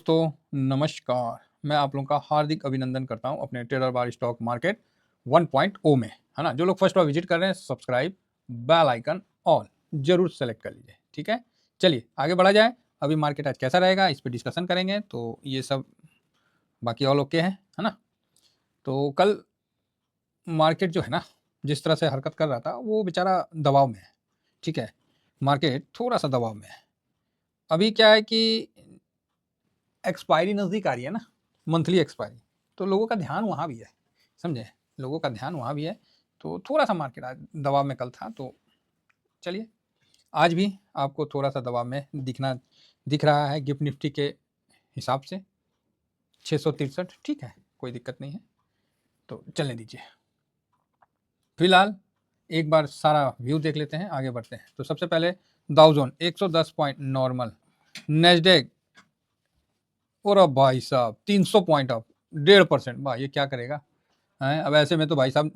दोस्तों नमस्कार। मैं आप लोगों का हार्दिक अभिनंदन करता हूं अपने ट्रेडर बार स्टॉक मार्केट 1.0 में, है ना। जो लोग फर्स्ट बार विजिट कर रहे हैं, सब्सक्राइब, बेल आइकन ऑल जरूर सेलेक्ट कर लीजिए, ठीक है। चलिए आगे बढ़ा जाए। अभी मार्केट आज कैसा रहेगा इस पर डिस्कशन करेंगे, तो ये सब बाकी ऑल ओके है ना। तो कल मार्केट जो है ना, जिस तरह से हरकत कर रहा था वो बेचारा दबाव में है, ठीक है। मार्केट थोड़ा सा दबाव में है। अभी क्या है कि एक्सपायरी नज़दीक आ रही है ना, मंथली एक्सपायरी, तो लोगों का ध्यान वहाँ भी है, समझे। लोगों का ध्यान वहाँ भी है, तो थोड़ा सा मार्केट आज दबाव में कल था। तो चलिए आज भी आपको थोड़ा सा दबाव में दिख रहा है गिफ्ट निफ्टी के हिसाब से 663, ठीक है, कोई दिक्कत नहीं है। तो चलने दीजिए। फिलहाल एक बार सारा व्यू देख लेते हैं, आगे बढ़ते हैं। तो सबसे पहले डाउ जोन 110 पॉइंट नॉर्मल, नेस्डेक और भाई साहब 300 पॉइंट अप, 1.5%। भाई ये क्या करेगा है। अब ऐसे में तो भाई साहब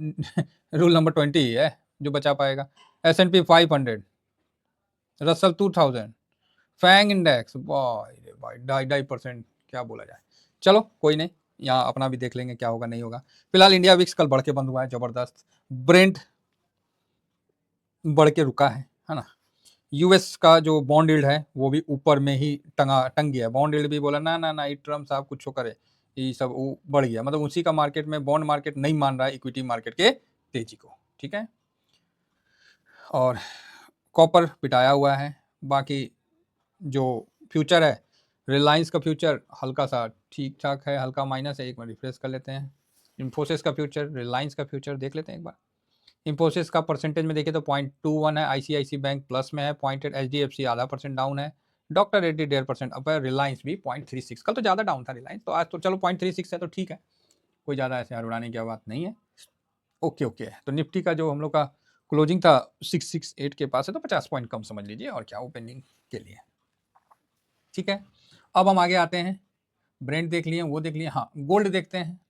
रूल नंबर 20 ही है जो बचा पाएगा। S&P 500, रसल 2000, फैंग इंडेक्स, भाई भाई 2.5%, क्या बोला जाए। चलो कोई नहीं, यहाँ अपना भी देख लेंगे क्या होगा नहीं होगा। फिलहाल इंडिया विक्स कल बढ़ के बंद हुआ है, जबरदस्त। ब्रेंट बढ़ के रुका है ना। यूएस का जो बॉन्ड यील्ड है वो भी ऊपर में ही टंग गया है। बॉन्ड यील्ड भी बोला ना ना ना, ट्रम्प साहब कुछ करे, ये सब वो बढ़ गया। मतलब उसी का मार्केट में बॉन्ड मार्केट नहीं मान रहा है इक्विटी मार्केट के तेजी को, ठीक है। और कॉपर पिटाया हुआ है। बाकी जो फ्यूचर है, रिलायंस का फ्यूचर हल्का सा ठीक ठाक है, हल्का माइनस है। एक बार रिफ्रेश कर लेते हैं। इन्फोसिस का फ्यूचर, रिलायंस का फ्यूचर देख लेते हैं एक बार। इन्फोसिस का परसेंटेज में देखिए तो 0.21 है, आईसीआईसी बैंक प्लस में है, 0.8 एचडीएफसी आधा % डाउन है, डॉक्टर रेड्डी 1.5% अप है, रिलायंस भी 0.36। कल तो ज़्यादा डाउन था रिलायंस, तो आज तो चलो 0.36 है तो ठीक है, कोई ज़्यादा ऐसे उड़ाने की बात नहीं है। Okay okay. तो निफ्टी का जो हम लोग का क्लोजिंग था 668 के पास है, तो 50 पॉइंट कम समझ लीजिए, और क्या ओपनिंग के लिए, ठीक है। अब हम आगे आते हैं। ब्रेंड देख लिए, वो देख लिए। हाँ, गोल्ड देखते हैं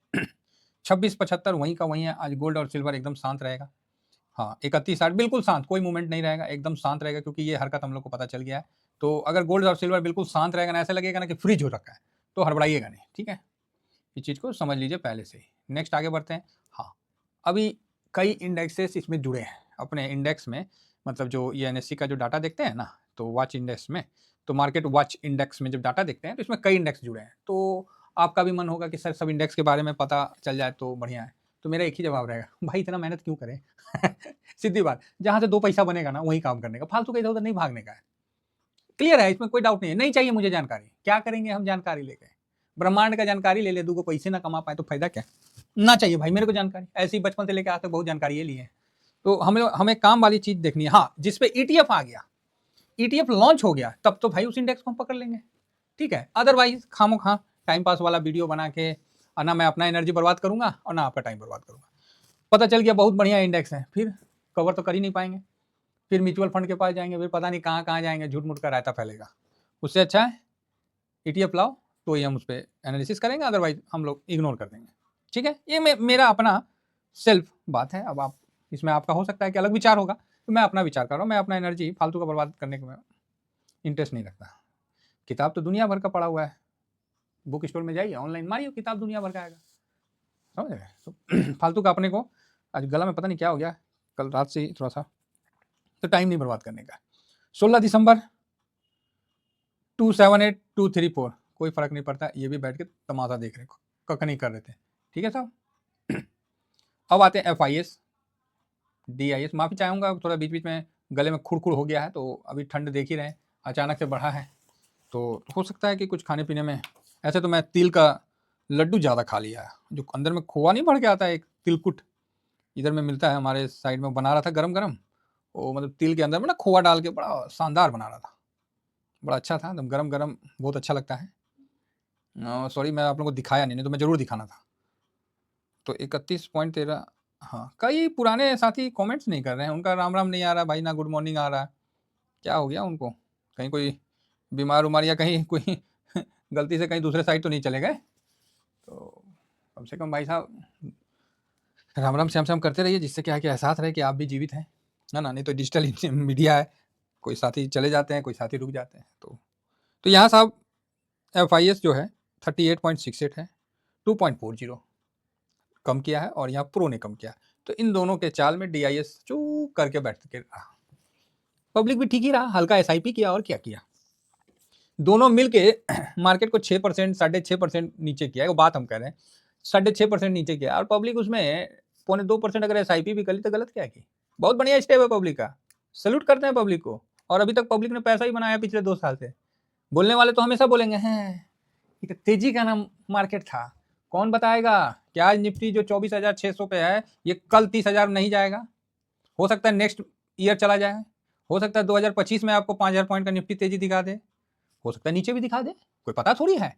2675 वहीं का वहीं है। आज गोल्ड और सिल्वर एकदम शांत रहेगा। हाँ, 3160 बिल्कुल शांत, कोई मूवमेंट नहीं रहेगा, एकदम शांत रहेगा, क्योंकि ये हरकत हम लोग को पता चल गया है। तो अगर गोल्ड और सिल्वर बिल्कुल शांत रहेगा ना, ऐसा लगेगा ना कि फ्रीज हो रखा है, तो हड़बड़ाइएगा नहीं, ठीक है। इस चीज़ को समझ लीजिए पहले से ही। नेक्स्ट आगे बढ़ते हैं। हाँ, अभी कई इंडेक्सेस इसमें जुड़े हैं अपने इंडेक्स में। मतलब जो ये एनएससी का जो डाटा देखते हैं ना, तो वॉच इंडेक्स में, तो मार्केट वॉच इंडेक्स में जब डाटा देखते हैं तो इसमें कई इंडेक्स जुड़े हैं। तो आपका भी मन होगा कि सर सब इंडेक्स के बारे में पता चल जाए तो बढ़िया है। तो मेरा एक ही जवाब रहेगा, भाई इतना मेहनत क्यों करें सीधी बात, जहाँ से 2 पैसा बनेगा ना वही काम करने का, फालतू का इधर उधर नहीं भागने का है। क्लियर है, इसमें कोई डाउट नहीं है। नहीं चाहिए मुझे जानकारी, क्या करेंगे हम जानकारी लेके। ब्रह्मांड का जानकारी ले ले, 2 पैसे ना कमा पाए तो फायदा क्या। ना चाहिए भाई मेरे को जानकारी, ऐसी बचपन से लेकर आज तक बहुत जानकारी ये ली है। तो हमें काम वाली चीज देखनी है। हाँ, जिसपे ईटीएफ आ गया, ईटीएफ लॉन्च हो गया, तब तो भाई उस इंडेक्स को हम पकड़ लेंगे, ठीक है। अदरवाइज खामो खा टाइम पास वाला वीडियो बना के ना मैं अपना एनर्जी बर्बाद करूंगा और ना आपका टाइम बर्बाद करूंगा। पता चल गया बहुत बढ़िया इंडेक्स है, फिर कवर तो कर ही नहीं पाएंगे, फिर म्यूचुअल फंड के पास जाएंगे, फिर पता नहीं कहाँ कहाँ जाएंगे, झूठ मूठ का रायता फैलेगा। उससे अच्छा है ईटीएफ लाओ, तो ही हम उस पर एनालिसिस करेंगे, अदरवाइज हम लोग इग्नोर कर देंगे, ठीक है। ये मेरा अपना सेल्फ बात है। अब आप इसमें आपका हो सकता है कि अलग विचार होगा, तो मैं अपना विचार कर रहा हूँ। मैं अपना एनर्जी फालतू का बर्बाद करने में इंटरेस्ट नहीं रखता। किताब तो दुनिया भर का पड़ा हुआ है, बुक स्टोर में जाइए, ऑनलाइन मारिए, किताब दुनिया भर का आएगा, समझ रहे। तो फालतू का अपने को, आज गला में पता नहीं क्या हो गया, कल रात से ही थोड़ा सा, तो टाइम नहीं बर्बाद करने का। 16 दिसंबर 278 234, कोई फर्क नहीं पड़ता, ये भी बैठ के तमाशा देख रहे, कख नहीं कर रहे थे, ठीक है साहब। अब आते हैं FIS DIS। माफ़ी चाहूँगा, थोड़ा बीच बीच में गले में खुड़ हो गया है, तो अभी ठंड देख ही रहे हैं, अचानक से बढ़ा है, तो हो सकता है कि कुछ खाने पीने में। ऐसे तो मैं तिल का लड्डू ज़्यादा खा लिया है, जो अंदर में खोआ नहीं भर के आता है, एक तिलकुट इधर में मिलता है, हमारे साइड में बना रहा था गरम गरम, वो मतलब तिल के अंदर में ना खोआ डाल के बड़ा शानदार बना रहा था, बड़ा अच्छा था एकदम गरम गरम, बहुत अच्छा लगता है। सॉरी मैं आप लोगों को दिखाया नहीं, नहीं तो मैं ज़रूर दिखाना था। तो 31.13। हाँ, कई पुराने साथी कमेंट्स नहीं कर रहे हैं, उनका राम राम नहीं आ रहा भाई, ना गुड मॉर्निंग आ रहा है, क्या हो गया उनको, कहीं कोई बीमार उमार या कहीं कोई गलती से कहीं दूसरे साइड तो नहीं चले गए। तो कम से कम भाई साहब राम राम श्याम श्याम करते रहिए, जिससे क्या है कि एहसास रहे कि आप भी जीवित हैं, है ना। नहीं तो डिजिटल मीडिया है, कोई साथी चले जाते हैं, कोई साथी रुक जाते हैं। तो यहाँ साहब FIS जो है 38.68 है, 2.40 कम किया है, और यहाँ प्रो ने कम किया। तो इन दोनों के चाल में DIS चूक करके बैठ के रहा। पब्लिक भी ठीक ही रहा, हल्का SIP किया और क्या किया। दोनों मिलके मार्केट को 6%, 6.5% नीचे किया है। वो बात हम कह रहे हैं 6.5% नीचे किया, और पब्लिक उसमें 0.25% अगर SIP भी कर ली तो गलत क्या की। बहुत बढ़िया स्टेप है पब्लिक का, सैल्यूट करते हैं पब्लिक को। और अभी तक पब्लिक ने पैसा ही बनाया पिछले 2 साल से। बोलने वाले तो हमेशा बोलेंगे हैं तेजी का नाम मार्केट था, कौन बताएगा कि आज निफ्टी जो 24,600 पे है ये कल 30,000 नहीं जाएगा। हो सकता है नेक्स्ट ईयर चला जाए, हो सकता है 2025 में आपको 5,000 पॉइंट का निफ्टी तेजी दिखा दे, हो सकता है नीचे भी दिखा दे, कोई पता थोड़ी है।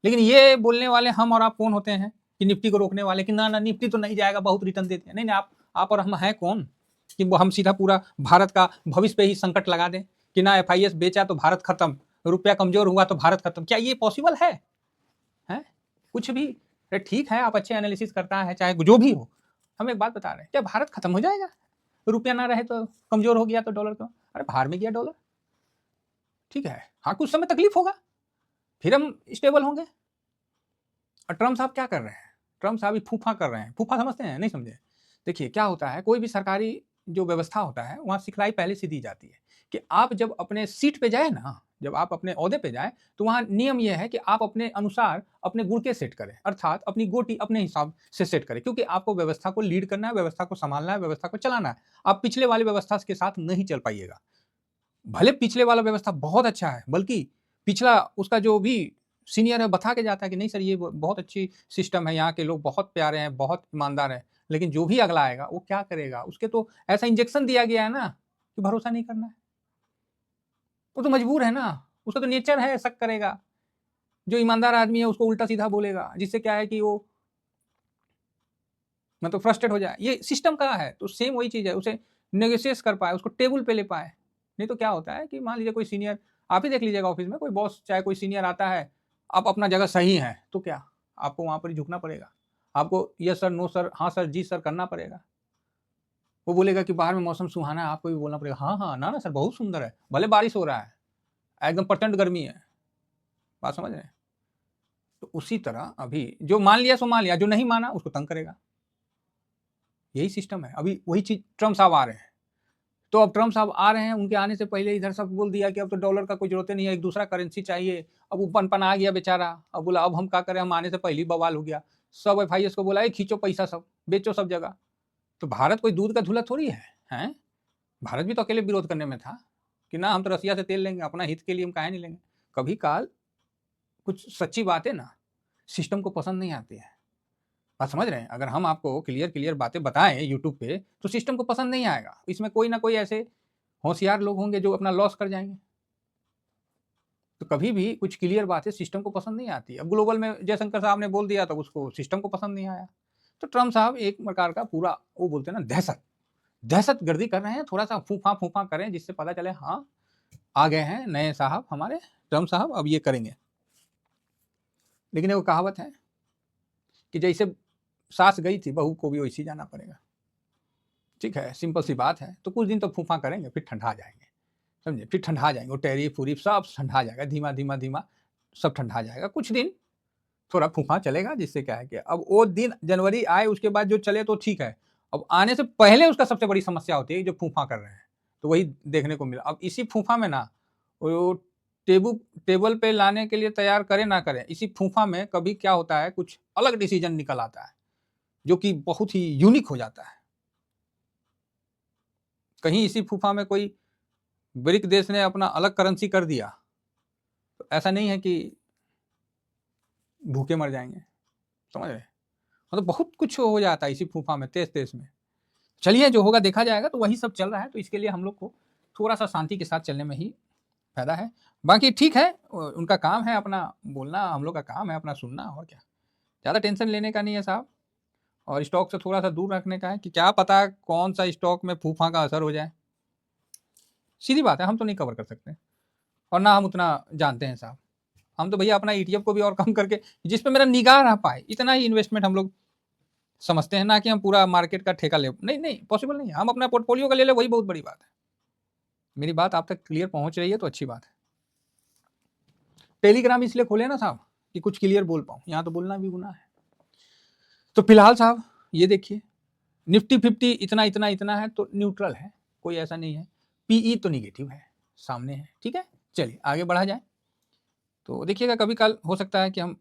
लेकिन ये बोलने वाले हम और आप कौन होते हैं कि निफ्टी को रोकने वाले कि ना ना निफ्टी तो नहीं जाएगा, बहुत रिटर्न देते हैं। नहीं नहीं, आप और हम हैं कौन कि वो हम सीधा पूरा भारत का भविष्य पे ही संकट लगा दें कि ना FIS बेचा तो भारत खत्म, रुपया कमजोर हुआ तो भारत खत्म। क्या ये पॉसिबल है? कुछ भी ठीक है, आप अच्छे एनालिसिस करता है चाहे जो भी हो, हम एक बात बता रहे हैं, क्या भारत खत्म हो जाएगा? रुपया ना रहे तो कमजोर हो गया तो डॉलर तो अरे बाहर में गया डॉलर, ठीक है। हाँ कुछ समय तकलीफ होगा, फिर हम स्टेबल होंगे। और ट्रम्प साहब क्या कर रहे हैं? ट्रम्प साहब फूफा कर रहे हैं। फूफा समझते हैं? नहीं समझे। देखिए क्या होता है, कोई भी सरकारी जो व्यवस्था होता है वहाँ सिखलाई पहले से दी जाती है कि आप जब अपने सीट पे जाए ना, जब आप अपने ओहदे पे जाए तो वहाँ नियम यह है कि आप अपने अनुसार अपने गुण के सेट करें, अर्थात अपनी गोटी अपने हिसाब से सेट करें, क्योंकि आपको व्यवस्था को लीड करना है, व्यवस्था को संभालना है, व्यवस्था को चलाना है। आप पिछले वाली व्यवस्था के साथ नहीं चल पाइएगा। भले पिछले वाला व्यवस्था बहुत अच्छा है, बल्कि पिछला उसका जो भी सीनियर है बता के जाता है कि नहीं सर ये बहुत अच्छी सिस्टम है, यहाँ के लोग बहुत प्यारे हैं, बहुत ईमानदार हैं। लेकिन जो भी अगला आएगा वो क्या करेगा, उसके तो ऐसा इंजेक्शन दिया गया है ना कि भरोसा नहीं करना है। वो तो मजबूर है ना, उसका तो नेचर है, शक करेगा। जो ईमानदार आदमी है उसको उल्टा सीधा बोलेगा, जिससे क्या है कि वो मतलब फ्रस्ट्रेट हो जाए। ये सिस्टम का है, तो सेम वही चीज़ है, उसे नेगोशिएट कर पाए, उसको टेबल पे ले पाए। नहीं तो क्या होता है कि मान लीजिए कोई सीनियर, आप ही देख लीजिएगा ऑफिस में कोई बॉस चाहे कोई सीनियर आता है, आप अपना जगह सही है तो क्या आपको वहाँ पर ही झुकना पड़ेगा, आपको यस सर, नो सर, हाँ सर, जी सर करना पड़ेगा। वो बोलेगा कि बाहर में मौसम सुहाना है, आपको भी बोलना पड़ेगा हाँ हाँ ना ना सर बहुत सुंदर है, भले बारिश हो रहा है, एकदम प्रचंड गर्मी है। बात समझ रहे हैं? तो उसी तरह अभी जो मान लिया सो मान लिया, जो नहीं माना उसको तंग करेगा। यही सिस्टम है। अभी वही चीज ट्रम्प साहब आ रहे हैं, तो अब ट्रम्प साहब आ रहे हैं, उनके आने से पहले इधर सब बोल दिया कि अब तो डॉलर का कोई जरूरत नहीं है, एक दूसरा करेंसी चाहिए। अब वो पन आ गया बेचारा, अब बोला अब हम क्या करें, हम आने से पहले ही बवाल हो गया। सब FIS को बोला खींचो पैसा, सब बेचो सब जगह। तो भारत कोई दूध का धुला थोड़ी है? भारत भी तो अकेले विरोध करने में था कि ना हम तो रसिया से तेल लेंगे, अपना हित के लिए हम काहे नहीं लेंगे। कभी काल कुछ सच्ची बातें ना सिस्टम को पसंद नहीं आती है। बात समझ रहे हैं? अगर हम आपको क्लियर बातें बताएं यूट्यूब पे तो सिस्टम को पसंद नहीं आएगा। इसमें कोई ना कोई ऐसे होशियार लोग होंगे जो अपना लॉस कर जाएंगे। तो कभी भी कुछ क्लियर बातें सिस्टम को पसंद नहीं आती। अब ग्लोबल में जयशंकर साहब ने बोल दिया तो उसको सिस्टम को पसंद नहीं आया। तो ट्रम्प साहब एक प्रकार का पूरा वो बोलते हैं ना दहशत गर्दी कर रहे हैं, थोड़ा सा फूफा करें जिससे पता चले हाँ आ गए हैं नए साहब हमारे ट्रम्प साहब, अब ये करेंगे। लेकिन वो कहावत है कि जैसे सास गई थी बहू को भी वैसी जाना पड़ेगा। ठीक है, सिंपल सी बात है। तो कुछ दिन तो फूफा करेंगे, फिर ठंडा जाएंगे, समझे? फिर ठंडा जाएंगे, वो टैरिफ उरीफ सब ठंडा जाएगा, धीमा सब ठंडा जाएगा। कुछ दिन थोड़ा फूफा चलेगा, जिससे क्या है कि अब वो दिन जनवरी आए उसके बाद जो चले तो ठीक है, अब आने से पहले उसका सबसे बड़ी समस्या होती है जो फूफा कर रहे हैं। तो वही देखने को मिला। अब इसी फूफा में ना वो टेबल पे लाने के लिए तैयार करें ना करें, इसी फूफा में कभी क्या होता है कुछ अलग डिसीजन निकल आता है जो कि बहुत ही यूनिक हो जाता है। कहीं इसी फूफा में कोई ब्रिक देश ने अपना अलग करेंसी कर दिया तो ऐसा नहीं है कि भूखे मर जाएंगे, समझ रहे? मतलब बहुत कुछ हो जाता है इसी फूफा में, तेज में। चलिए जो होगा देखा जाएगा। तो वही सब चल रहा है, तो इसके लिए हम लोग को थोड़ा सा शांति के साथ चलने में ही फायदा है। बाकी ठीक है, उनका काम है अपना बोलना, हम लोग का काम है अपना सुनना, और क्या। ज़्यादा टेंशन लेने का नहीं है साहब, और स्टॉक से थोड़ा सा दूर रखने का है कि क्या पता कौन सा स्टॉक में फूफा का असर हो जाए। सीधी बात है, हम तो नहीं कवर कर सकते और ना हम उतना जानते हैं साहब। हम तो भैया अपना ETF को भी और कम करके जिस पे मेरा निगाह रह पाए इतना ही इन्वेस्टमेंट हम लोग समझते हैं, ना कि हम पूरा मार्केट का ठेका ले। नहीं पॉसिबल नहीं है। हम अपना पोर्टफोलियो का ले ले, वही बहुत बड़ी बात है। मेरी बात आप तक क्लियर पहुंच रही है तो अच्छी बात है। टेलीग्राम इसलिए खोले ना साहब कि कुछ क्लियर बोल पाऊँ, यहाँ तो बोलना भी गुनाह है। तो फिलहाल साहब ये देखिए निफ्टी 50 इतना इतना इतना है तो न्यूट्रल है, कोई ऐसा नहीं है। पीई तो निगेटिव है, सामने है, ठीक है। चलिए आगे बढ़ा जाए। तो देखिएगा कभी कल हो सकता है कि हम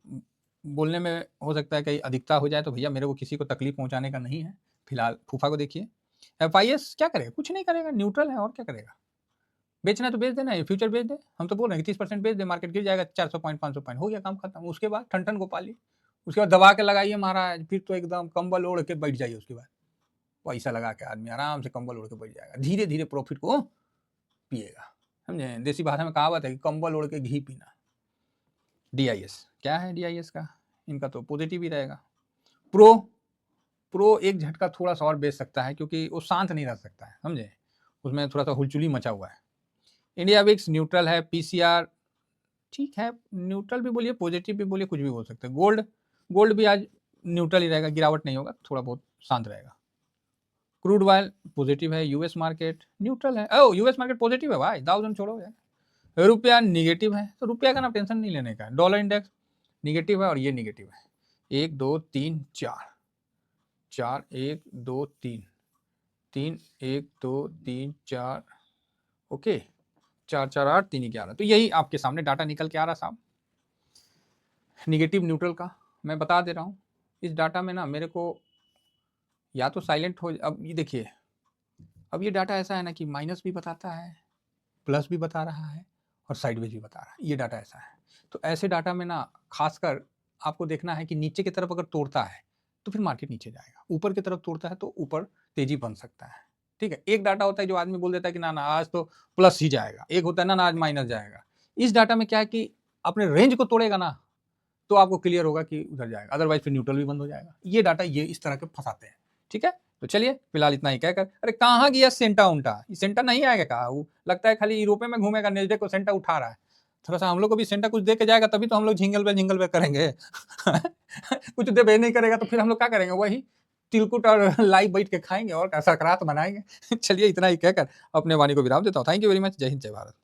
बोलने में हो सकता है कहीं अधिकता हो जाए, तो भैया मेरे को किसी को तकलीफ पहुंचाने का नहीं है। फिलहाल फूफा को देखिए, FIS क्या करेगा, कुछ नहीं करेगा, न्यूट्रल है और क्या करेगा। बेचना है तो बेच देना है, फ्यूचर बेच दे। हम तो बोल रहे हैं कि 30% बेच दे, मार्केट गिर जाएगा 400 पॉइंट 500 पॉइंट, हो गया काम खत्म। उसके बाद ठन गोपाली, उसके बाद दबा के लगाइए महाराज, फिर तो एकदम कंबल ओढ़ के बैठ जाइए। उसके बाद पैसा लगा के आदमी आराम से कंबल ओढ़ के बैठ जाएगा, धीरे धीरे प्रॉफिट को पिएगा, समझे। देसी भाषा में कहावत है कि कंबल ओढ़ के घी पीना। DIS क्या है, DIS का इनका तो पॉजिटिव ही रहेगा। प्रो एक झटका थोड़ा सा और बेच सकता है क्योंकि वो शांत नहीं रह सकता है, समझे, उसमें थोड़ा सा हुलचुली मचा हुआ है। इंडिया विक्स न्यूट्रल है। PCR ठीक है, न्यूट्रल भी बोलिए पॉजिटिव भी बोलिए, कुछ भी बोल सकते हैं। गोल्ड भी आज न्यूट्रल ही रहेगा, गिरावट नहीं होगा, थोड़ा बहुत शांत रहेगा। क्रूड ऑयल पॉजिटिव है। यूएस मार्केट न्यूट्रल है। ओ यूएस मार्केट पॉजिटिव है भाई, दाउजन छोड़ो यार। रुपया निगेटिव है, तो रुपया का ना टेंशन नहीं लेने का। डॉलर इंडेक्स निगेटिव है और ये निगेटिव है। 1 2 3 4 1 2 3 3 1 2 3 4 ओके 4 4 8 3 11। तो यही आपके सामने डाटा निकल के आ रहा साहब, निगेटिव न्यूट्रल का। मैं बता दे रहा हूँ इस डाटा में ना मेरे को या तो साइलेंट हो। अब ये देखिए, अब ये डाटा ऐसा है ना कि माइनस भी बताता है, प्लस भी बता रहा है और साइडवेज भी बता रहा है। ये डाटा ऐसा है। तो ऐसे डाटा में ना खासकर आपको देखना है कि नीचे की तरफ अगर तोड़ता है तो फिर मार्केट नीचे जाएगा, ऊपर की तरफ तोड़ता है तो ऊपर तेजी बन सकता है, ठीक है। एक डाटा होता है जो आदमी बोल देता है कि ना आज तो प्लस ही जाएगा, एक होता है ना आज माइनस जाएगा। इस डाटा में क्या है कि अपने रेंज को तोड़ेगा ना तो आपको क्लियर होगा कि उधर जाएगा, अदरवाइज फिर न्यूट्रल भी बंद हो जाएगा। ये डाटा ये इस तरह के फंसाते हैं, ठीक है। तो चलिए फिलहाल इतना ही कहकर, अरे कहाँ गया सेंटा उंटा, सेंटा नहीं आएगा कहा, वो लगता है खाली यूरोपे में घूमेगा, नेस्डेक को सेंटा उठा रहा है। थोड़ा सा हम लोग को भी सेंटा कुछ दे के जाएगा तभी तो हम लोग झिंगल पे करेंगे कुछ दे बे नहीं करेगा तो फिर हम लोग क्या करेंगे, वही तिलकुट और लाइव बैठ के खाएंगे और सकरात मनाएंगे चलिए इतना ही कहकर अपने वाणी को विराम देता हूँ। Thank you very much. जय हिंद जय भारत।